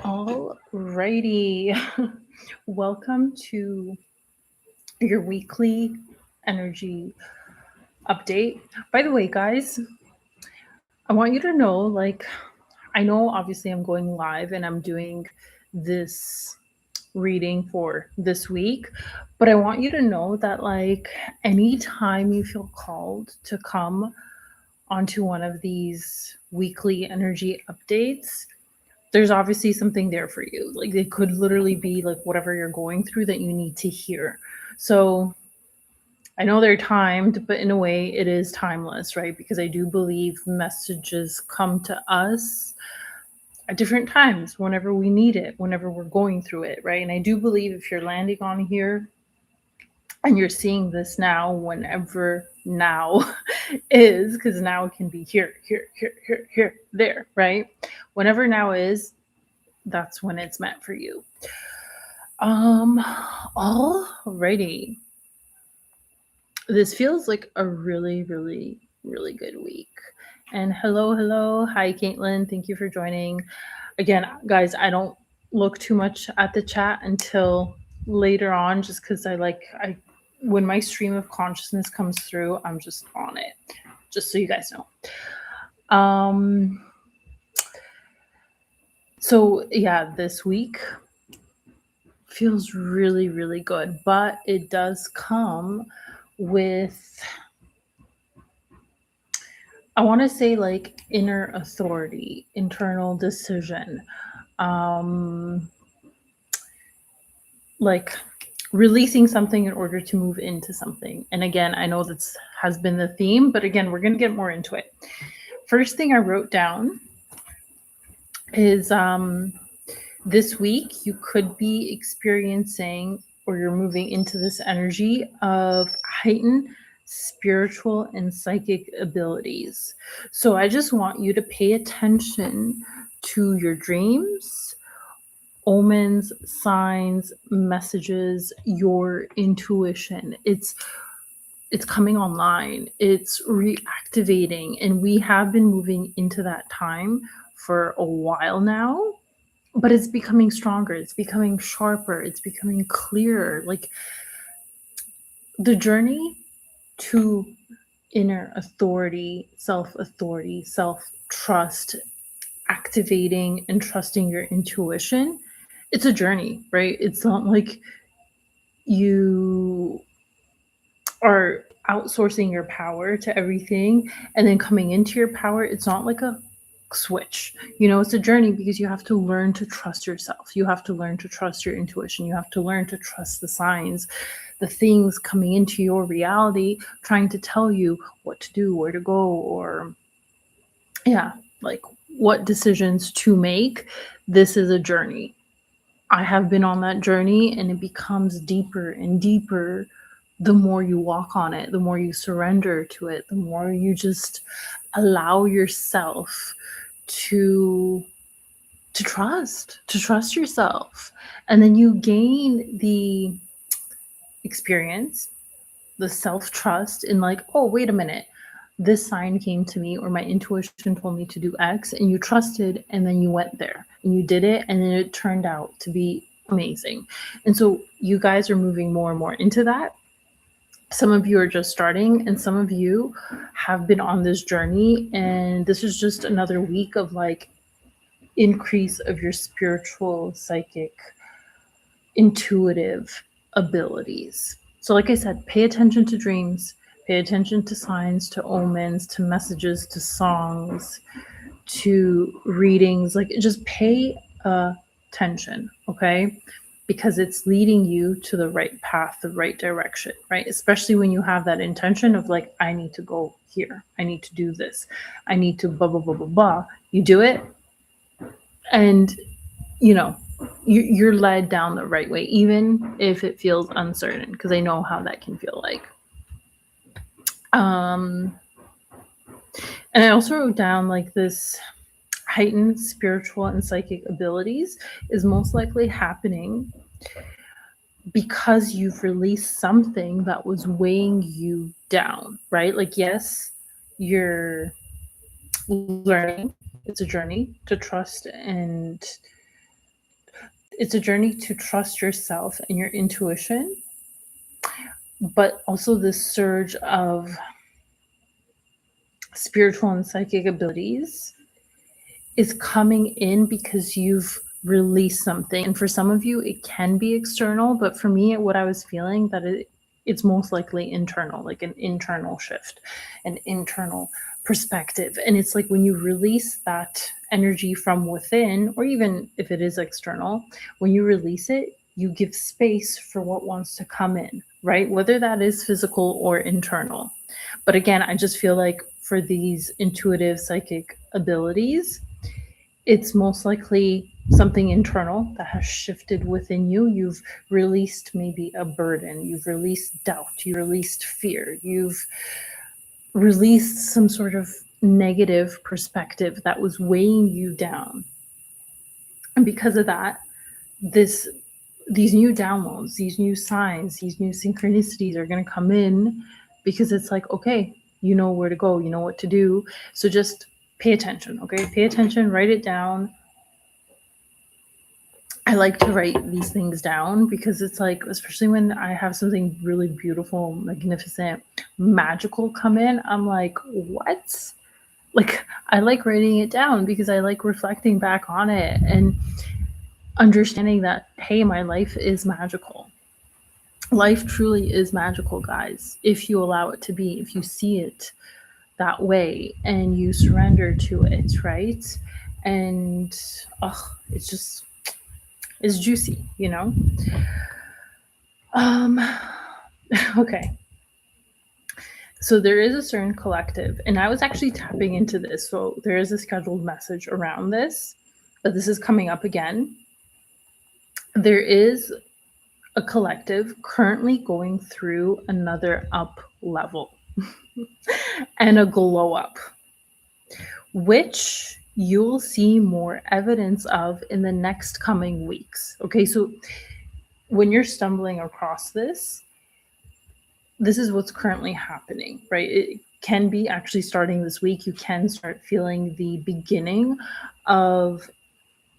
Alrighty. Welcome to your weekly energy update. By the way, guys, I want you to know I know obviously I'm going live and I'm doing this reading for this week, but I want you to know that anytime you feel called to come onto one of these weekly energy updates, there's obviously something there for you. Like it could literally be like whatever you're going through that you need to hear. So I know they're timed, but in a way it is timeless, right? Because I do believe messages come to us at different times whenever we need it, whenever we're going through it, right? And I do believe if you're landing on here and you're seeing this now, whenever now is, because now it can be here, there, right? Whenever now is, that's when it's meant for you. Alrighty. This feels like a really good week. And hello. Hi, Caitlin. Thank you for joining. Again, guys, I don't look too much at the chat until later on, just because I when my stream of consciousness comes through, I'm just on it. Just so you guys know. So yeah, this week feels really good, but it does come with, I want to say, like inner authority, internal decision, like releasing something in order to move into something. And again, I know this has been the theme, but again, we're going to get more into it. First thing I wrote down is this week you could be experiencing, or you're moving into this energy of heightened spiritual and psychic abilities. So I just want you to pay attention to your dreams, omens, signs, messages, your intuition. It's coming online, it's reactivating, and we have been moving into that time for a while now, but it's becoming stronger, it's becoming sharper, it's becoming clearer. Like the journey to inner authority, self trust, activating and trusting your intuition, it's a journey, right? It's not like you are outsourcing your power to everything and then coming into your power. It's not like a switch, it's a journey, because you have to learn to trust yourself, you have to learn to trust your intuition, you have to learn to trust the signs, the things coming into your reality trying to tell you what to do, where to go, or like what decisions to make. This is a journey. I have been on that journey, and it becomes deeper and deeper the more you walk on it, the more you surrender to it, the more you just allow yourself to trust yourself. And then you gain the experience, the self-trust in like, oh, wait a minute, this sign came to me, or my intuition told me to do X, and you trusted, and then you went there and you did it, and then it turned out to be amazing. And so you guys are moving more and more into that. Some of you are just starting, and some of you have been on this journey, and this is just another week of like increase of your spiritual, psychic, intuitive abilities. So like I said, pay attention to dreams, pay attention to signs, to omens, to messages, to songs, to readings. Like just pay attention, okay? Because it's leading you to the right path, the right direction, right? Especially when you have that intention of like, I need to go here, I need to do this, I need to blah, blah, blah, blah, blah. You do it, and you're led down the right way, even if it feels uncertain, because I know how that can feel like. And I also wrote down like this heightened spiritual and psychic abilities is most likely happening because you've released something that was weighing you down, right? Like, yes, you're learning. It's a journey to trust and it's a journey to trust yourself and your intuition, but also this surge of spiritual and psychic abilities is coming in because you've released something. And for some of you, it can be external, but for me, what I was feeling that it's most likely internal, like an internal shift, an internal perspective. And it's like when you release that energy from within, or even if it is external, when you release it, you give space for what wants to come in, right? Whether that is physical or internal. But again, I just feel like for these intuitive psychic abilities, it's most likely something internal that has shifted within you. You've released maybe a burden, you've released doubt, you released fear, you've released some sort of negative perspective that was weighing you down. And because of that, these new downloads, these new signs, these new synchronicities are going to come in because it's like, okay, you know where to go, you know what to do. So just pay attention, okay? Pay attention, write it down. I like to write these things down because it's like, especially when I have something really beautiful, magnificent, magical come in, I'm like, what? Like, I like writing it down because I like reflecting back on it and understanding that, hey, my life is magical. Life truly is magical, guys, if you allow it to be, if you see it that way and you surrender to it, right? And it's just, it's juicy, you know? Okay. So there is a certain collective, and I was actually tapping into this. So there is a scheduled message around this, but this is coming up again. There is a collective currently going through another up level and a glow up, which you'll see more evidence of in the next coming weeks. Okay, so when you're stumbling across this is what's currently happening, right? It can be actually starting this week. You can start feeling the beginning of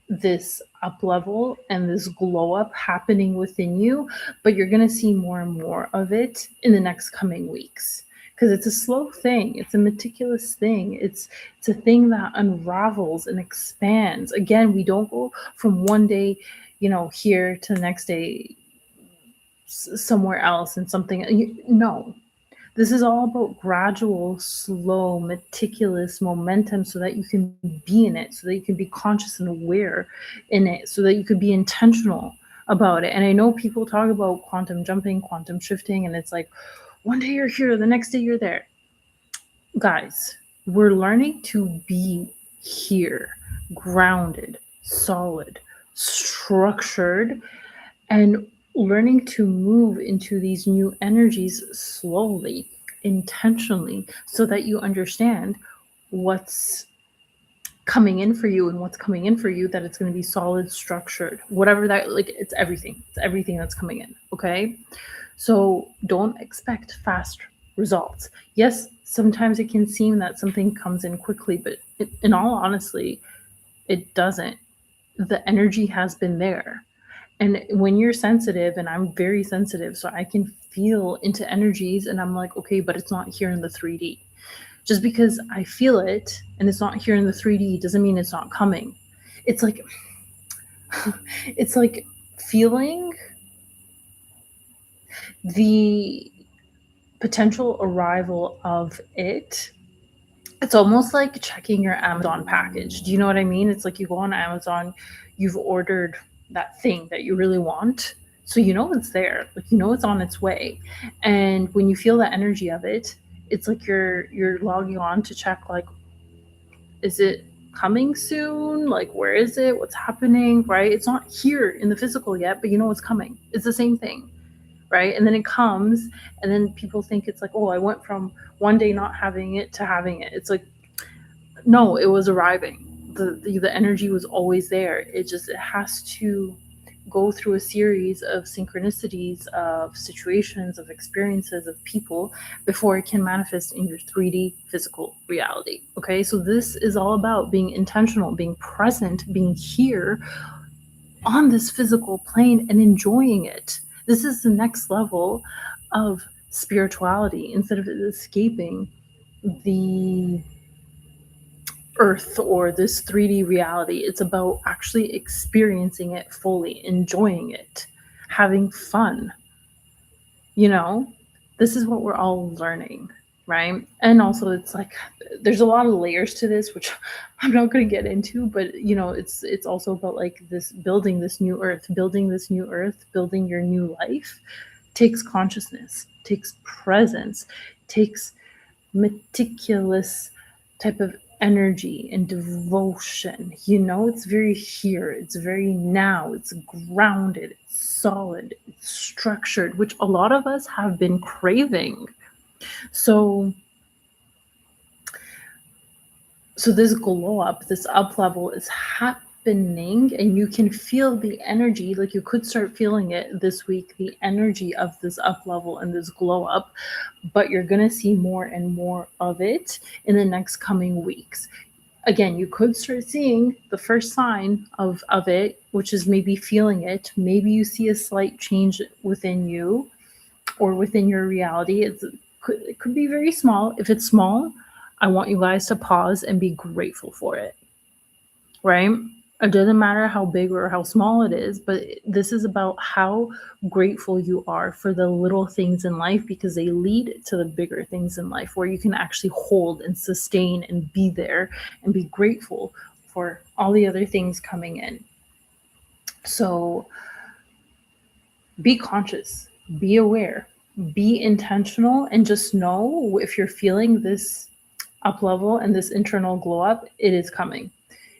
this up level and this glow up happening within you, but you're going to see more and more of it in the next coming weeks because it's a slow thing. It's a meticulous thing. It's a thing that unravels and expands. Again, we don't go from one day, here to the next day somewhere else and something. No, this is all about gradual, slow, meticulous momentum so that you can be in it, so that you can be conscious and aware in it, so that you could be intentional about it. And I know people talk about quantum jumping, quantum shifting, and it's like one day you're here, the next day you're there. Guys, we're learning to be here, grounded, solid, structured, and learning to move into these new energies slowly, intentionally, so that you understand what's coming in for you and what's coming in for you, that it's going to be solid, structured, whatever that, like, it's everything that's coming in. Okay, so don't expect fast results. Yes, sometimes it can seem that something comes in quickly, but in all honesty, it doesn't. The energy has been there. And when you're sensitive, and I'm very sensitive, so I can feel into energies, and I'm like, okay, but it's not here in the 3D. Just because I feel it and it's not here in the 3D doesn't mean it's not coming. It's like it's like feeling the potential arrival of it. It's almost like checking your Amazon package. Do you know what I mean? It's like you go on Amazon, you've ordered that thing that you really want. So you know it's there. Like you know it's on its way. And when you feel the energy of it, it's like you're logging on to check, like, is it coming soon? Like, where is it? What's happening? Right? It's not here in the physical yet, but you know it's coming. It's the same thing. Right? And then it comes, and then people think it's like, oh, I went from one day not having it to having it. It's like, no, it was arriving. The energy was always there. It has to go through a series of synchronicities, of situations, of experiences, of people before it can manifest in your 3D physical reality. Okay, so this is all about being intentional, being present, being here on this physical plane and enjoying it. This is the next level of spirituality. Instead of escaping the earth or this 3D reality, it's about actually experiencing it fully, enjoying it, having fun. You know, this is what we're all learning, right? And also, it's like there's a lot of layers to this, which I'm not going to get into, but it's also about like this building this new earth, building your new life takes consciousness, takes presence, takes meticulous type of energy and devotion. It's very here, it's very now, it's grounded, it's solid, it's structured, which a lot of us have been craving. So this glow up, this up level is happening, and you can feel the energy. Like, you could start feeling it this week, the energy of this up level and this glow up, but you're going to see more and more of it in the next coming weeks. Again, you could start seeing the first sign of it, which is maybe feeling it. Maybe you see a slight change within you or within your reality. It could be very small. If it's small, I want you guys to pause and be grateful for it, right? It doesn't matter how big or how small it is, but this is about how grateful you are for the little things in life, because they lead to the bigger things in life where you can actually hold and sustain and be there and be grateful for all the other things coming in. So be conscious, be aware, be intentional, and just know if you're feeling this up level and this internal glow up, it is coming.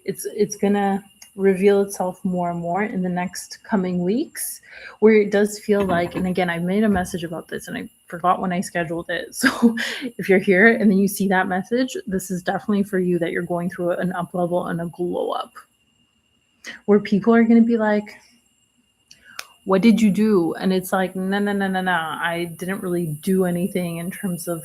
It's gonna reveal itself more and more in the next coming weeks, where it does feel like, and again, I made a message about this and I forgot when I scheduled it. So if you're here and then you see that message, this is definitely for you, that you're going through an up level and a glow up, where people are going to be like, what did you do? And it's like, no, I didn't really do anything in terms of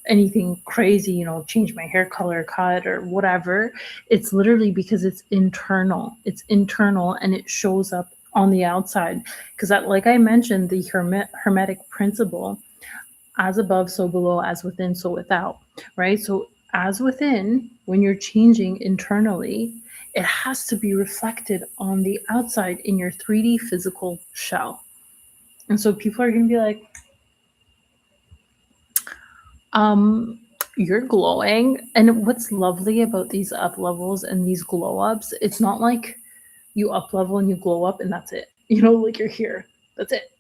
anything crazy, change my hair color, cut, or whatever. It's literally because it's internal. It's internal, and it shows up on the outside. Because like I mentioned, the hermetic principle, as above, so below, as within, so without, right? So as within, when you're changing internally, it has to be reflected on the outside in your 3D physical shell. And so people are going to be like, you're glowing. And what's lovely about these up levels and these glow ups, it's not like you up level and you glow up and that's it. Like you're here. That's it.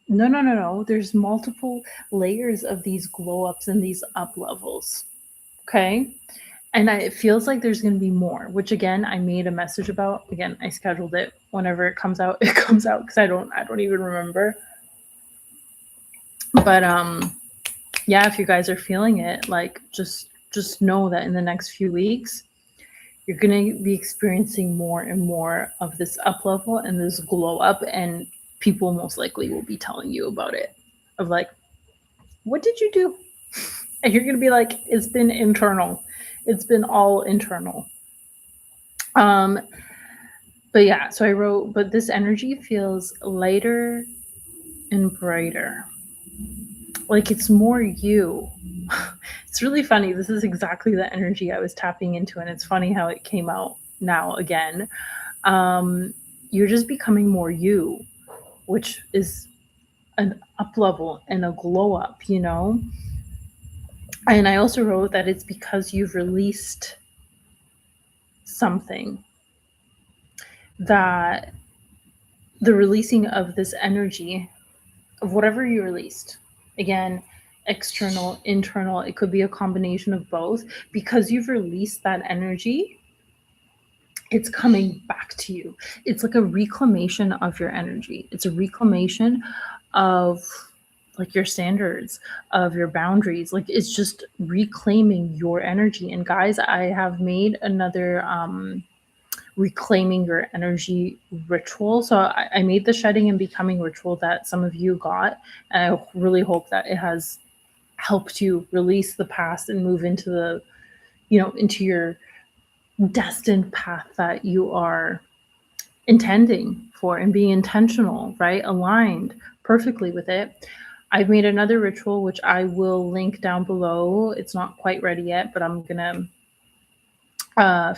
No. There's multiple layers of these glow ups and these up levels. Okay. And it feels like there's going to be more, which again, I made a message about. Again, I scheduled it. Whenever it comes out, because I don't even remember. But yeah, if you guys are feeling it, like just know that in the next few weeks, you're going to be experiencing more and more of this up level and this glow up, and people most likely will be telling you about it, of like, what did you do? And you're going to be like, it's been internal. It's been all internal. But yeah, so I wrote, but this energy feels lighter and brighter. Like it's more you. It's really funny. This is exactly the energy I was tapping into, and it's funny how it came out now again. You're just becoming more you, which is an up level and a glow up, And I also wrote that it's because you've released something, that the releasing of this energy of whatever you released, again, external, internal, it could be a combination of both. Because you've released that energy, it's coming back to you. It's like a reclamation of your energy. It's a reclamation of like your standards, of your boundaries. Like it's just reclaiming your energy. And guys, I have made another reclaiming your energy ritual. So I made the shedding and becoming ritual that some of you got, and I really hope that it has helped you release the past and move into the, into your destined path that you are intending for and being intentional, right? Aligned perfectly with it. I've made another ritual, which I will link down below. It's not quite ready yet, but I'm going to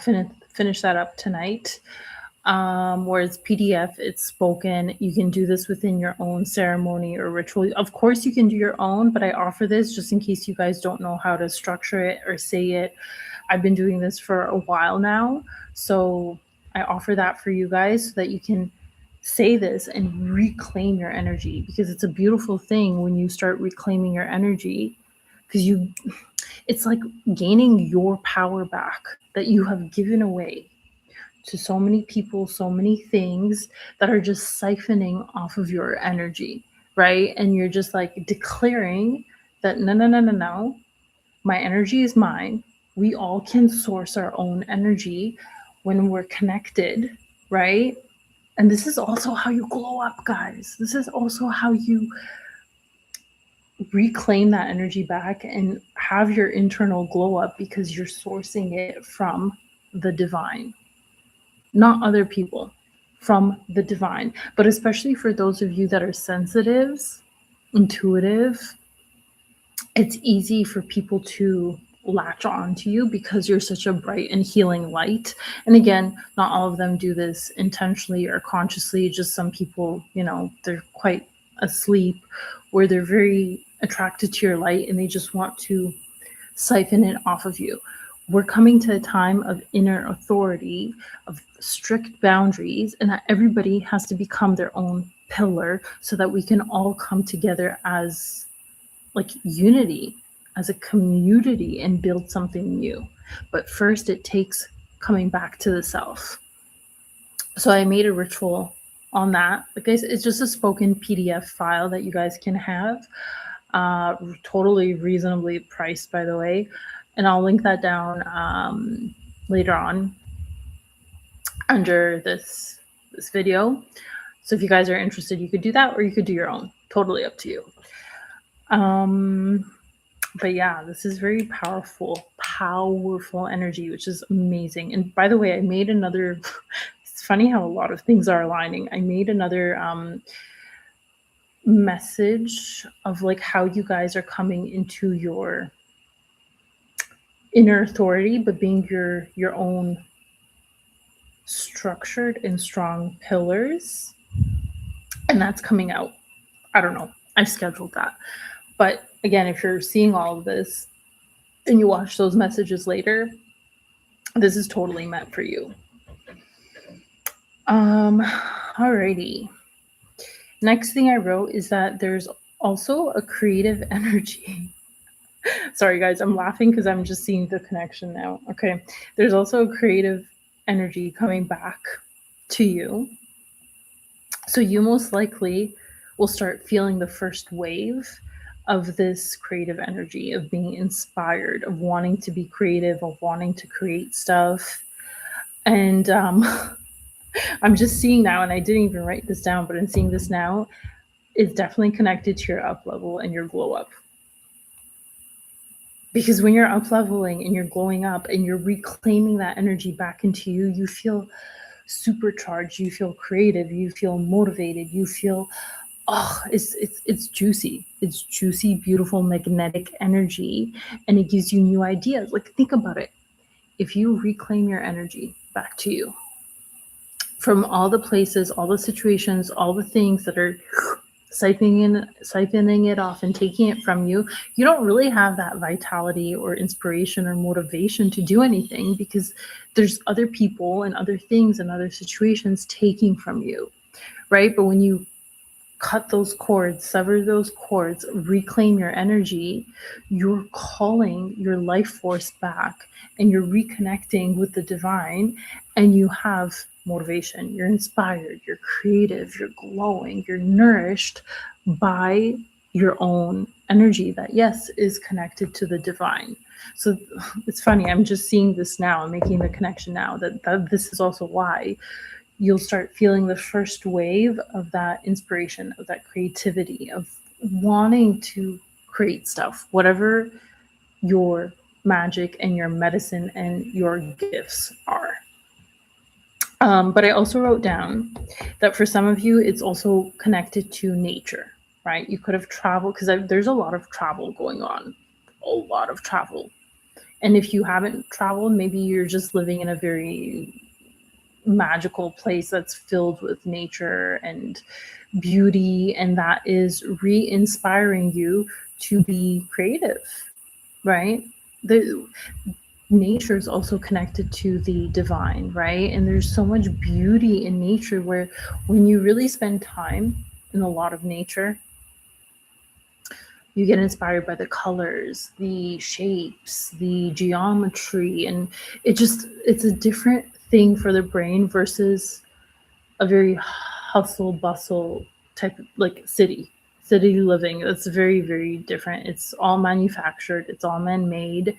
finish that up tonight. Whereas PDF, it's spoken. You can do this within your own ceremony or ritual. Of course, you can do your own, but I offer this just in case you guys don't know how to structure it or say it. I've been doing this for a while now, so I offer that for you guys so that you can say this and reclaim your energy, because it's a beautiful thing when you start reclaiming your energy, because it's like gaining your power back that you have given away to so many people, so many things that are just siphoning off of your energy, right? And you're just like declaring that no, no, no, no, no, my energy is mine. We all can source our own energy when we're connected, right? And this is also how you glow up, guys. This is also how you reclaim that energy back and have your internal glow up, because you're sourcing it from the divine, not other people, from the divine. But especially for those of you that are sensitives, intuitive, it's easy for people to latch on to you because you're such a bright and healing light. And again, not all of them do this intentionally or consciously. Just some people, they're quite asleep, where they're very attracted to your light and they just want to siphon it off of you. We're coming to a time of inner authority, of strict boundaries, and that everybody has to become their own pillar so that we can all come together as like unity, as a community, and build something new. But first it takes coming back to the self. So I made a ritual on that. Like it's just a spoken PDF file that you guys can have. Totally reasonably priced, by the way. And I'll link that down later on under this video. So if you guys are interested, you could do that, or you could do your own. Totally up to you. But yeah, this is very powerful energy, which is amazing. And by the way, I made another, it's funny how a lot of things are aligning. I made another message of like how you guys are coming into your inner authority, but being your own structured and strong pillars. And that's coming out. I don't know. I've scheduled that. But again, if you're seeing all of this and you watch those messages later, this is totally meant for you. Alrighty. Next thing I wrote is that there's also a creative energy. Sorry, guys, I'm laughing because I'm just seeing the connection now. Okay. There's also a creative energy coming back to you. So you most likely will start feeling the first wave of this creative energy, of being inspired, of wanting to be creative, of wanting to create stuff. And I'm just seeing now, and I didn't even write this down, but I'm seeing this now, is definitely connected to your up level and your glow up. Because when you're up leveling and you're glowing up and you're reclaiming that energy back into you, you feel supercharged, you feel creative, you feel motivated, you feel, it's juicy. It's juicy, beautiful, magnetic energy, and it gives you new ideas. Like, think about it. If you reclaim your energy back to you from all the places, all the situations, all the things that are siphoning it off and taking it from you, you don't really have that vitality or inspiration or motivation to do anything, because there's other people and other things and other situations taking from you, right? But when you cut those cords, sever those cords, reclaim your energy, you're calling your life force back and you're reconnecting with the divine, and you have motivation, you're inspired, you're creative, you're glowing, you're nourished by your own energy that, yes, is connected to the divine. So it's funny, I'm just seeing this now, I'm making the connection now that this is also why you'll start feeling the first wave of that inspiration, of that creativity, of wanting to create stuff, whatever your magic and your medicine and your gifts are. But I also wrote down that for some of you, it's also connected to nature, right? You could have traveled because there's a lot of travel going on, a lot of travel. And if you haven't traveled, maybe you're just living in a very magical place that's filled with nature and beauty, and that is re-inspiring you to be creative, right? The nature is also connected to the divine, right? And there's so much beauty in nature where when you really spend time in a lot of nature, you get inspired by the colors, the shapes, the geometry, and it's a different thing for the brain versus a very hustle bustle type of like city living. That's very, very different. It's all manufactured, it's all man-made.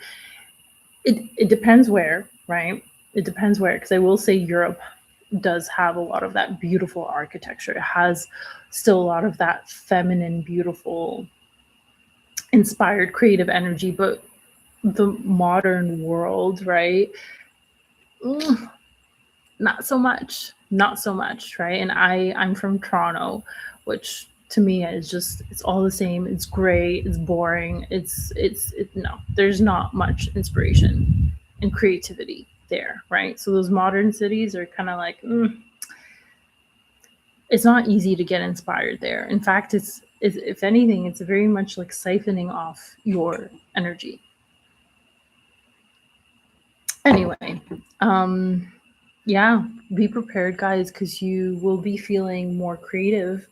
It depends where, right? It depends where, because I will say Europe does have a lot of that beautiful architecture. It has still a lot of that feminine, beautiful, inspired, creative energy, but the modern world, right? Not so much, not so much, right? And I'm from Toronto, which to me is just it's all the same. It's gray, it's boring, no, there's not much inspiration and creativity there, right? So those modern cities are kind of like it's not easy to get inspired there. In fact, it's if anything, it's very much like siphoning off your energy. Anyway, yeah, be prepared, guys, because you will be feeling more creative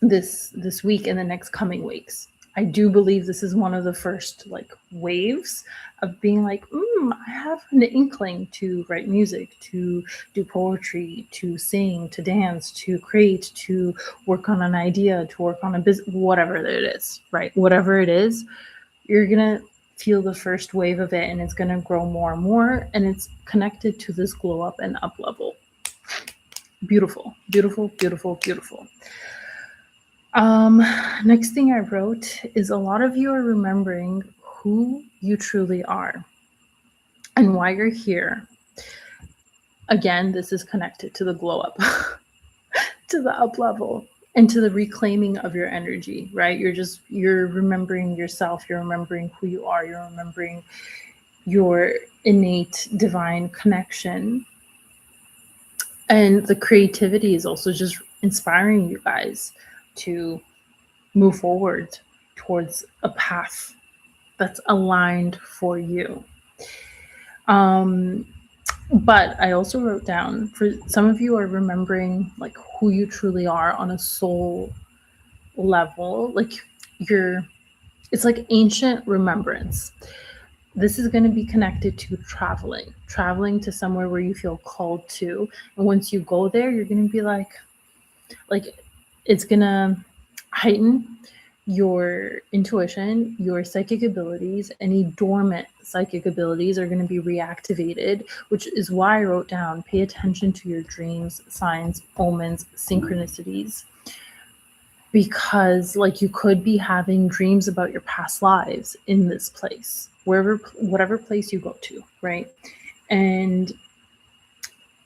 this week and the next coming weeks. I do believe this is one of the first like waves of being like, I have an inkling to write music, to do poetry, to sing, to dance, to create, to work on an idea, to work on a business, whatever it is, right? Whatever it is, you're gonna feel the first wave of it, and it's gonna grow more and more, and it's connected to this glow up and up level. Beautiful, beautiful, beautiful, beautiful. Next thing I wrote is a lot of you are remembering who you truly are and why you're here. Again, this is connected to the glow up, to the up level, and to the reclaiming of your energy, right? You're remembering yourself, you're remembering who you are, you're remembering your innate divine connection. And the creativity is also just inspiring you guys to move forward towards a path that's aligned for you. But I also wrote down for some of you are remembering like who you truly are on a soul level, like it's like ancient remembrance. This is going to be connected to traveling to somewhere where you feel called to, and once you go there, you're going to be like it's going to heighten your intuition, your psychic abilities. Any dormant psychic abilities are going to be reactivated, which is why I wrote down pay attention to your dreams, signs, omens, synchronicities, because like you could be having dreams about your past lives in this place, whatever place you go to, right? And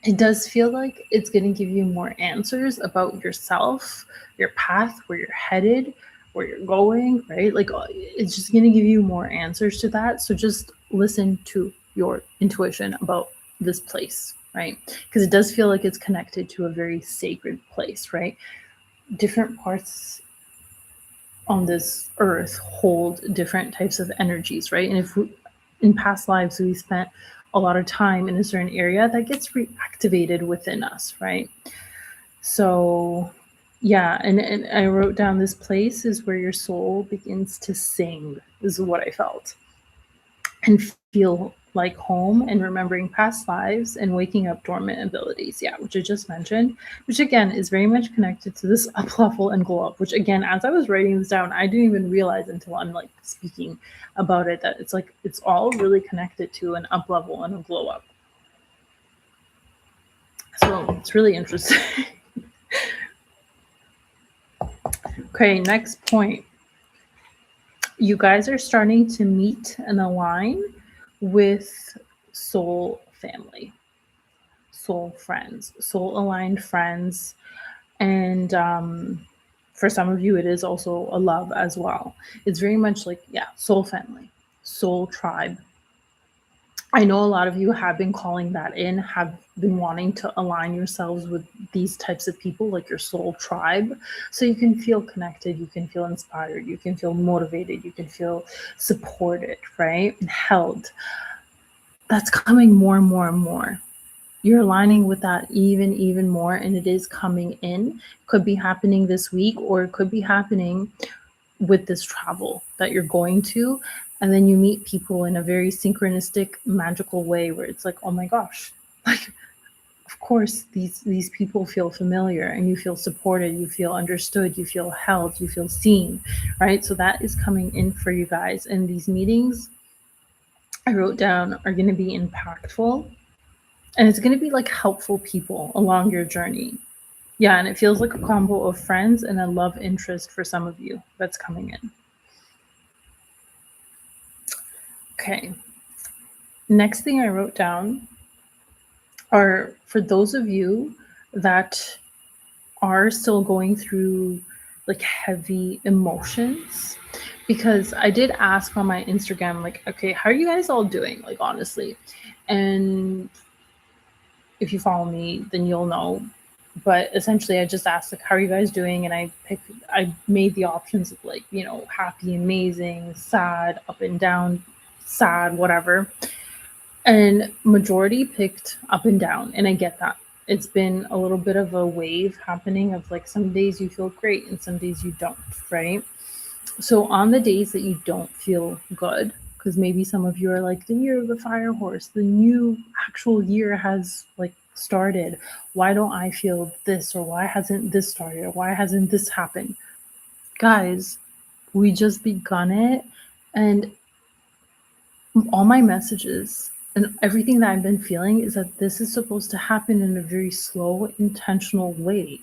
it does feel like it's going to give you more answers about yourself, your path, where you're headed, where you're going, right? Like it's just going to give you more answers to that. So just listen to your intuition about this place, right? Because it does feel like it's connected to a very sacred place, right? Different parts on this earth hold different types of energies, right? And if in past lives we spent a lot of time in a certain area, that gets reactivated within us, right? So yeah, and I wrote down this place is where your soul begins to sing. This is what I felt. And feel like home, and remembering past lives and waking up dormant abilities. Yeah, which I just mentioned, which again is very much connected to this up level and glow up, which again, as I was writing this down, I didn't even realize until I'm like speaking about it that it's like it's all really connected to an up level and a glow up. So it's really interesting. Okay, next point. You guys are starting to meet and align with soul family. soul friends, soul aligned friends. And for some of you, it is also a love as well. It's very much like, yeah, soul family, soul tribe. I know a lot of you have been calling that in, have been wanting to align yourselves with these types of people, like your soul tribe, so you can feel connected, you can feel inspired, you can feel motivated, you can feel supported, right? And held. That's coming more and more and more. You're aligning with that even more, and it is coming in. Could be happening this week, or it could be happening with this travel that you're going to, and then you meet people in a very synchronistic, magical way where it's like, oh my gosh, like, of course these people feel familiar, and you feel supported, you feel understood, you feel held, you feel seen, right? So that is coming in for you guys, and these meetings I wrote down are going to be impactful, and it's going to be like helpful people along your journey. Yeah, and it feels like a combo of friends and a love interest for some of you that's coming in. Okay. Next thing I wrote down are for those of you that are still going through like heavy emotions, because I did ask on my Instagram, like, okay, how are you guys all doing? Like, honestly. And if you follow me, then you'll know. But essentially, I just asked, like, how are you guys doing? And I made the options of, like, you know, happy, amazing, sad, up and down, sad, whatever. And majority picked up and down. And I get that. It's been a little bit of a wave happening of like some days you feel great and some days you don't, right? So on the days that you don't feel good, because maybe some of you are like, the year of the fire horse, the new actual year has like started. Why don't I feel this? Or why hasn't this started? Or why hasn't this happened? Guys, we just begun it. And all my messages and everything that I've been feeling is that this is supposed to happen in a very slow, intentional way.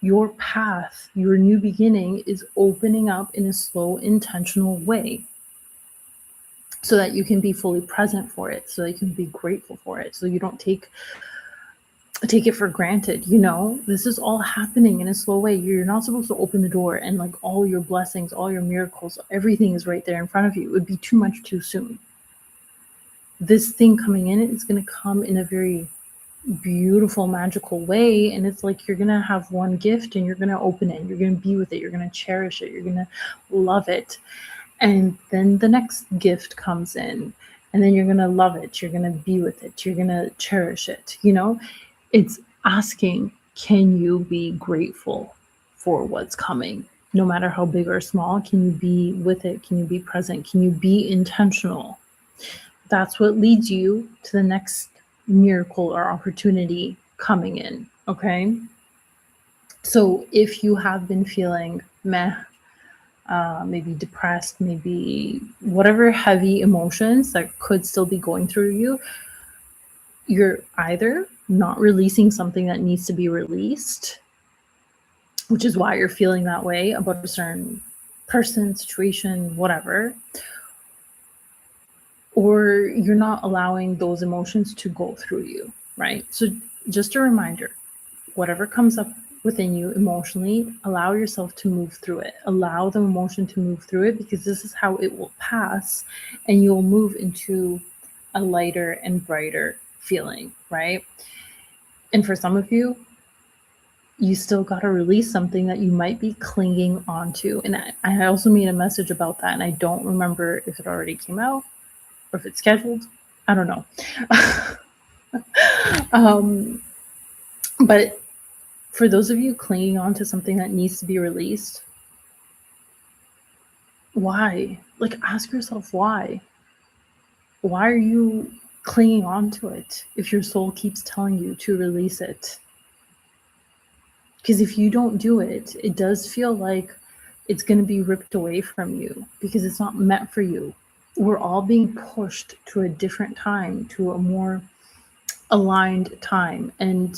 Your path, your new beginning is opening up in a slow, intentional way so that you can be fully present for it, so that you can be grateful for it, so you don't take it for granted. You know, this is all happening in a slow way. You're not supposed to open the door and like all your blessings, all your miracles, everything is right there in front of you. It would be too much too soon. This thing coming in is going to come in a very beautiful, magical way. And it's like you're going to have one gift and you're going to open it. You're going to be with it. You're going to cherish it. You're going to love it. And then the next gift comes in. And then you're going to love it. You're going to be with it. You're going to cherish it. You know, it's asking, can you be grateful for what's coming? No matter how big or small, can you be with it? Can you be present? Can you be intentional? That's what leads you to the next miracle or opportunity coming in. Okay. So if you have been feeling meh, maybe depressed, maybe whatever heavy emotions that could still be going through you, you're either not releasing something that needs to be released, which is why you're feeling that way about a certain person, situation, whatever, or you're not allowing those emotions to go through you, right? So just a reminder, whatever comes up within you emotionally, allow yourself to move through it. Allow the emotion to move through it, because this is how it will pass and you'll move into a lighter and brighter feeling, right? And for some of you, you still got to release something that you might be clinging onto. And I also made a message about that, and I don't remember if it already came out or if it's scheduled. I don't know. But for those of you clinging on to something that needs to be released, why? Like, ask yourself why. Why are you clinging on to it if your soul keeps telling you to release it? Because if you don't do it, it does feel like it's going to be ripped away from you because it's not meant for you. We're all being pushed to a different time, to a more aligned time. And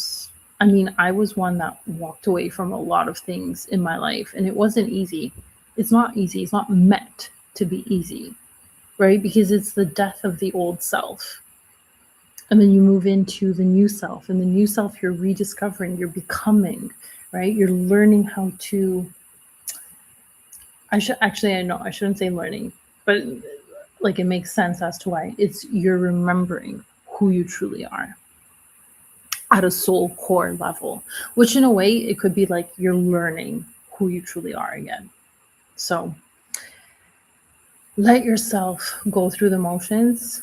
I mean, I was one that walked away from a lot of things in my life, and it wasn't easy. It's not easy. It's not meant to be easy, right? Because it's the death of the old self. And then you move into the new self. And the new self, you're rediscovering, you're becoming, right? You're learning how to, I know, I shouldn't say learning, but like it makes sense as to why. It's you're remembering who you truly are at a soul core level, which in a way, it could be like you're learning who you truly are again. So let yourself go through the motions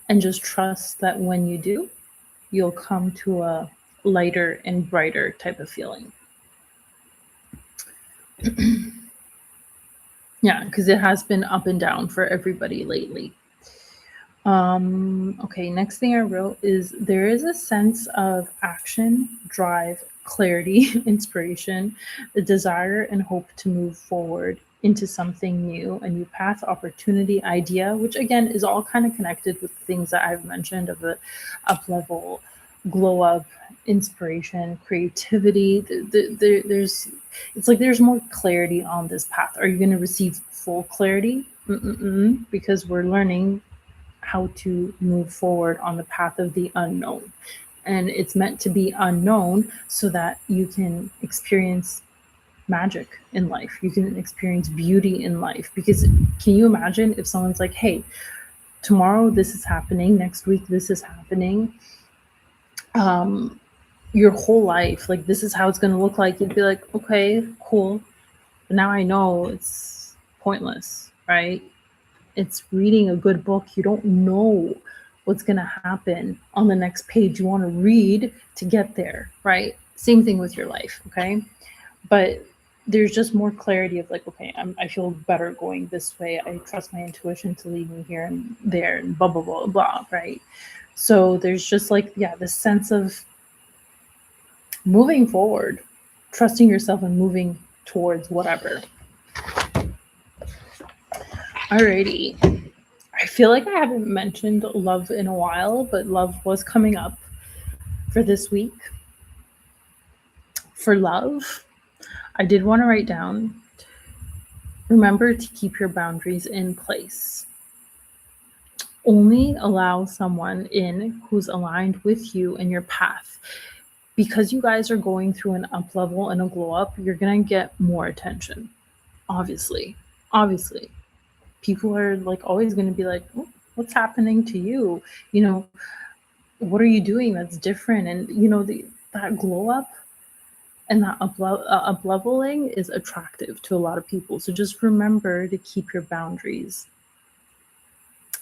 and just trust that when you do, you'll come to a lighter and brighter type of feeling. Yeah, because it has been up and down for everybody lately. Okay, next thing I wrote is there is a sense of action, drive, clarity, inspiration, the desire and hope to move forward into something new, a new path, opportunity, idea, which again is all kind of connected with things that I've mentioned of the up level, glow up, inspiration, creativity. There's it's like there's more clarity on this path. Are you going to receive full clarity? Because we're learning how to move forward on the path of the unknown. And it's meant to be unknown so that you can experience magic in life. You can experience beauty in life. Because can you imagine if someone's like, hey, tomorrow this is happening, next week this is happening, your whole life, like this is how it's going to look like, you'd be like, okay, cool. But now I know it's pointless, right? It's reading a good book. You don't know what's going to happen on the next page. You want to read to get there, right? Same thing with your life, okay? But there's just more clarity of like, okay, I feel better going this way. I trust my intuition to lead me here and there and blah, blah, blah, blah, right? So there's just like, yeah, this sense of moving forward, trusting yourself and moving towards whatever. Alrighty. I feel like I haven't mentioned love in a while, but love was coming up for this week. For love, I did want to write down remember to keep your boundaries in place. Only allow someone in who's aligned with you and your path. Because you guys are going through an up level and a glow up, you're going to get more attention. Obviously. Obviously. People are like always going to be like, oh, what's happening to you? You know, what are you doing that's different? And you know, that glow up and that up leveling is attractive to a lot of people. So just remember to keep your boundaries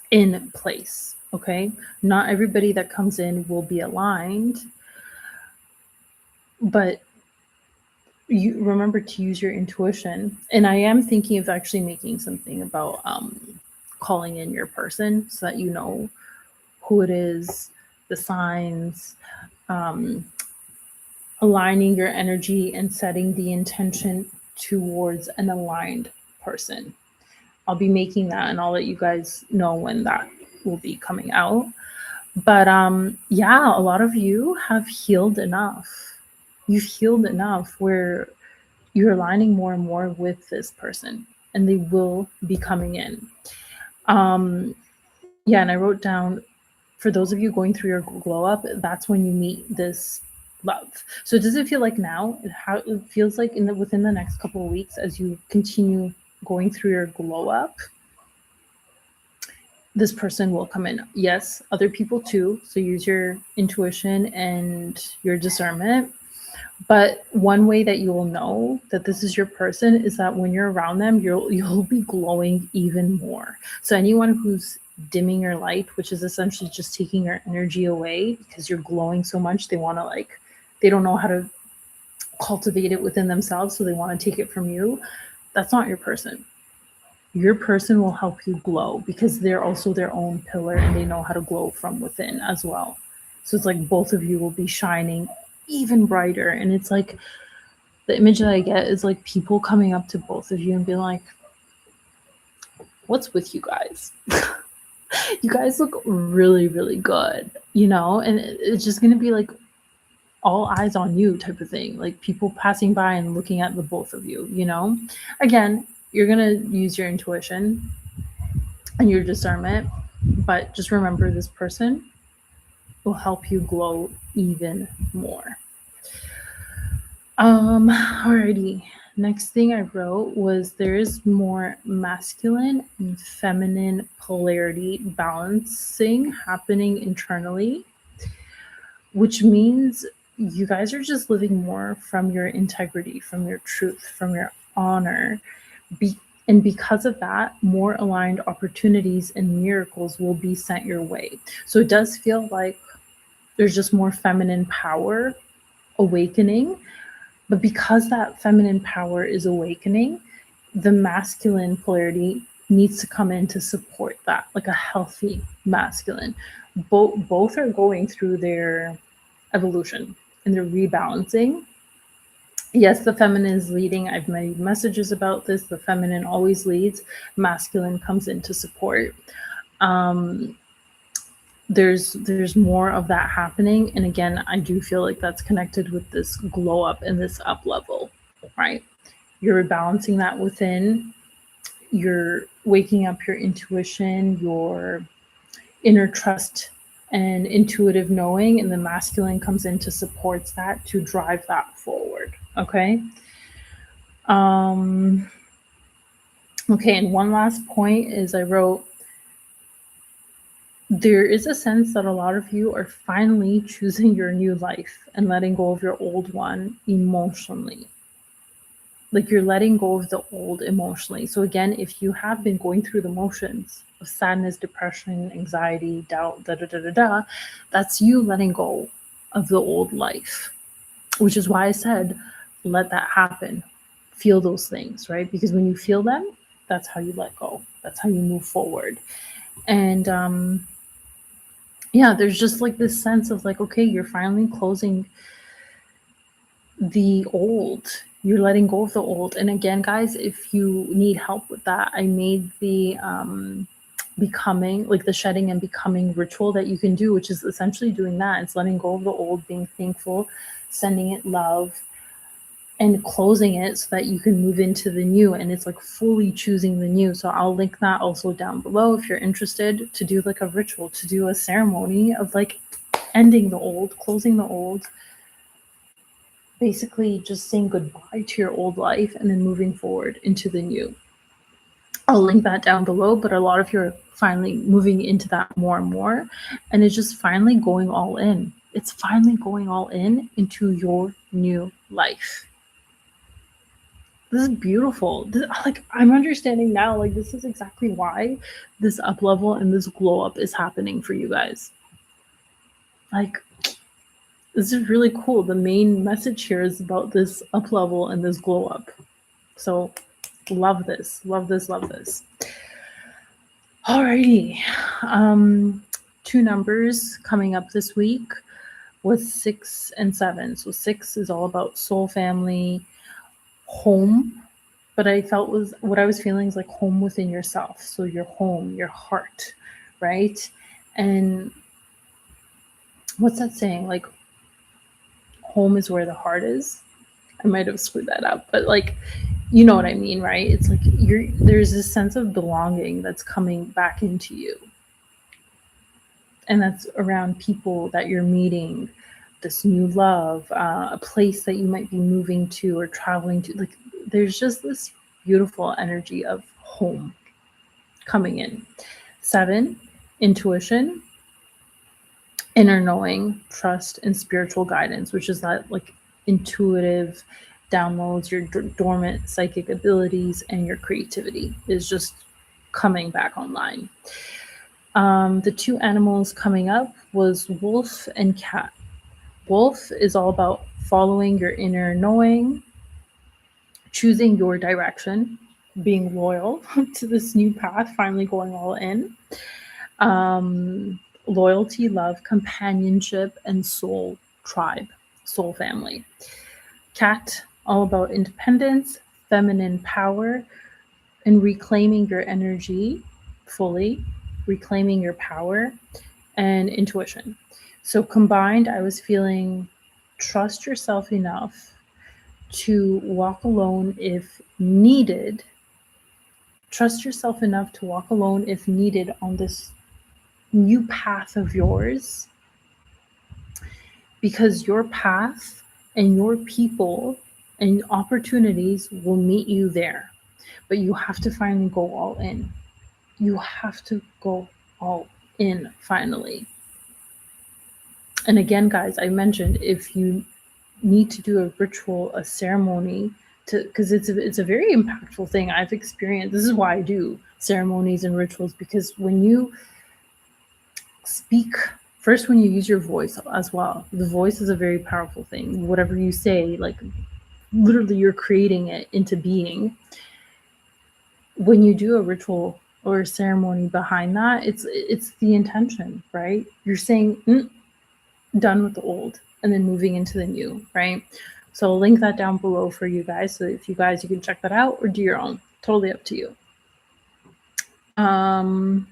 in place. Okay, not everybody that comes in will be aligned, but you remember to use your intuition. And I am thinking of actually making something about calling in your person so that you know who it is, the signs, aligning your energy and setting the intention towards an aligned person. I'll be making that and I'll let you guys know when that will be coming out. But yeah, a lot of you have healed enough. You've healed enough where you're aligning more and more with this person and they will be coming in. Yeah, and I wrote down for those of you going through your glow up, that's when you meet this love. So does it feel like now how it feels like within the next couple of weeks as you continue going through your glow up, this person will come in. Yes, other people too. So use your intuition and your discernment. But one way that you will know that this is your person is that when you're around them, you'll be glowing even more. So anyone who's dimming your light, which is essentially just taking your energy away because you're glowing so much, they want to they don't know how to cultivate it within themselves, so they want to take it from you. That's not your person. Your person will help you glow because they're also their own pillar and they know how to glow from within as well. So it's like both of you will be shining even brighter. And it's like the image that I get is like people coming up to both of you and being like, what's with you guys? You guys look really, really good, you know? And it's just going to be like all eyes on you type of thing. Like people passing by and looking at the both of you, you know? Again, you're going to use your intuition and your discernment, but just remember this person will help you glow even more. Alrighty. Next thing I wrote was there's more masculine and feminine polarity balancing happening internally, which means you guys are just living more from your integrity, from your truth, from your honor. And because of that, more aligned opportunities and miracles will be sent your way. So it does feel like there's just more feminine power awakening. But because that feminine power is awakening, the masculine polarity needs to come in to support that, like a healthy masculine. Both are going through their evolution and they're rebalancing. Yes, the feminine is leading. I've made messages about this. The feminine always leads. Masculine comes in to support. Um, there's more of that happening, and again, I do feel like that's connected with this glow up and this up level, right? You're rebalancing that within. You're waking up your intuition, your inner trust and intuitive knowing, and the masculine comes in to support that, to drive that forward. Okay. um okay, and one last point is I wrote there is a sense that a lot of you are finally choosing your new life and letting go of your old one emotionally. Like you're letting go of the old emotionally. So again, if you have been going through the motions of sadness, depression, anxiety, doubt, that's you letting go of the old life, which is why I said let that happen. Feel those things, right? Because when you feel them, that's how you let go. That's how you move forward. And yeah, there's just like this sense of like, okay, you're finally closing the old. You're letting go of the old. And again, guys, if you need help with that, I made the becoming, like the shedding and becoming ritual that you can do, which is essentially doing that. It's letting go of the old, being thankful, sending it love, and closing it so that you can move into the new, and it's like fully choosing the new. So I'll link that also down below if you're interested to do like a ritual, to do a ceremony of like ending the old, closing the old, basically just saying goodbye to your old life and then moving forward into the new. I'll link that down below, but a lot of you are finally moving into that more and more, and it's just finally going all in. It's finally going all in into your new life. This is beautiful. Like I'm understanding now, like this is exactly why this up level and this glow up is happening for you guys. Like this is really cool. The main message here is about this up level and this glow up. So love this, love this, love this. Alrighty. 2 numbers coming up this week was 6 and 7. So 6 is all about soul family, home, but I felt was what I was feeling is like home within yourself. So your home, your heart, right? And what's that saying? Like home is where the heart is. I might have screwed that up, but like you know what I mean, right? It's like there's this sense of belonging that's coming back into you. And that's around people that you're meeting, this new love, a place that you might be moving to or traveling to. Like there's just this beautiful energy of home coming in. 7, intuition, inner knowing, trust, and spiritual guidance, which is that like intuitive downloads, your dormant psychic abilities, and your creativity is just coming back online. The 2 animals coming up was wolf and cat. Wolf is all about following your inner knowing, choosing your direction, being loyal to this new path, finally going all in. Loyalty, love, companionship, and soul tribe, soul family. Cat, all about independence, feminine power, and reclaiming your energy fully, reclaiming your power, and intuition. So combined, I was feeling trust yourself enough to walk alone if needed. Trust yourself enough to walk alone if needed on this new path of yours, because your path and your people and opportunities will meet you there. But you have to finally go all in. You have to go all in finally. And again, guys, I mentioned if you need to do a ritual, a ceremony, to because it's a very impactful thing. I've experienced. This is why I do ceremonies and rituals, because when you speak first, when you use your voice as well, the voice is a very powerful thing. Whatever you say, like literally, you're creating it into being. When you do a ritual or a ceremony behind that, it's the intention, right? You're saying done with the old and then moving into the new, right? So I'll link that down below for you guys. So if you can check that out or do your own. Totally up to you. Alrighty.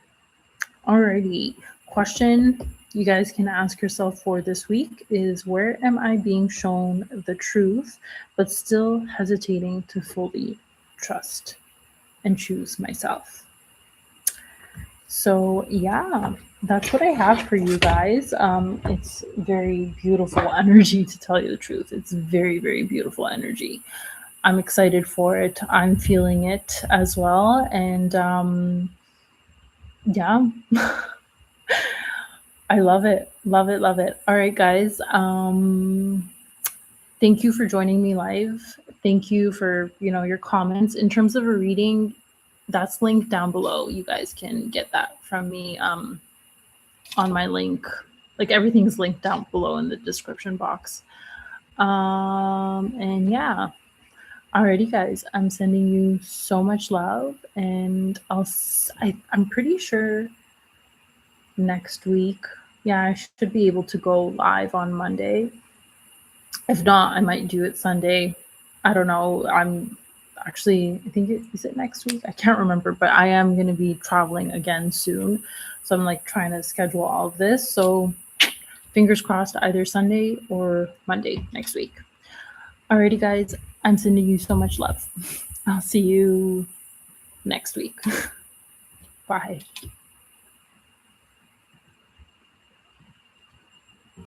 Question you guys can ask yourself for this week is, where am I being shown the truth but still hesitating to fully trust and choose myself? So yeah, that's what I have for you guys. It's very beautiful energy, to tell you the truth. It's very, very beautiful energy. I'm excited for it. I'm feeling it as well. And yeah, I love it. Love it. Love it. All right, guys. Thank you for joining me live. Thank you for, your comments. In terms of a reading, that's linked down below. You guys can get that from me on my link. Like, everything's linked down below in the description box. And yeah. Alrighty, guys. I'm sending you so much love, and I'm pretty sure next week. Yeah, I should be able to go live on Monday. If not, I might do it Sunday. I don't know. I think is it next week? I can't remember, but I am going to be traveling again soon. So I'm like trying to schedule all of this. So fingers crossed, either Sunday or Monday next week. Alrighty, guys. I'm sending you so much love. I'll see you next week. Bye.